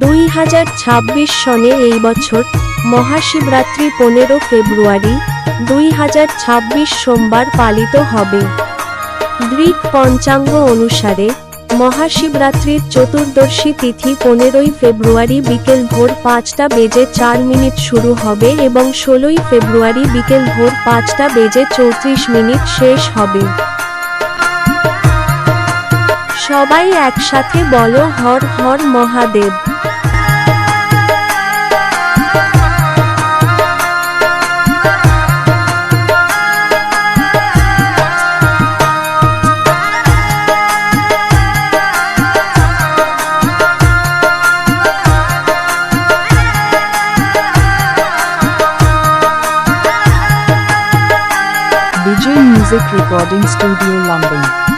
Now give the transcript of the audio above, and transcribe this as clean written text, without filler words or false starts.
2026 সনে এই বছর মহাশিবরাত্রি 15 ফেব্রুয়ারি 2026 সোমবার পালিত হবে। গ্রিক পঞ্চাঙ্গ অনুসারে মহাশিবরাত্রির চতুর্দশী তিথি 15ই ফেব্রুয়ারি বিকেল ভোর 5:04 শুরু হবে এবং 16ই ফেব্রুয়ারি বিকেল ভোর 5:34 শেষ হবে। সবাই একসাথে বলো Har Har Mahadev. Vijay Music Recording Studio, London।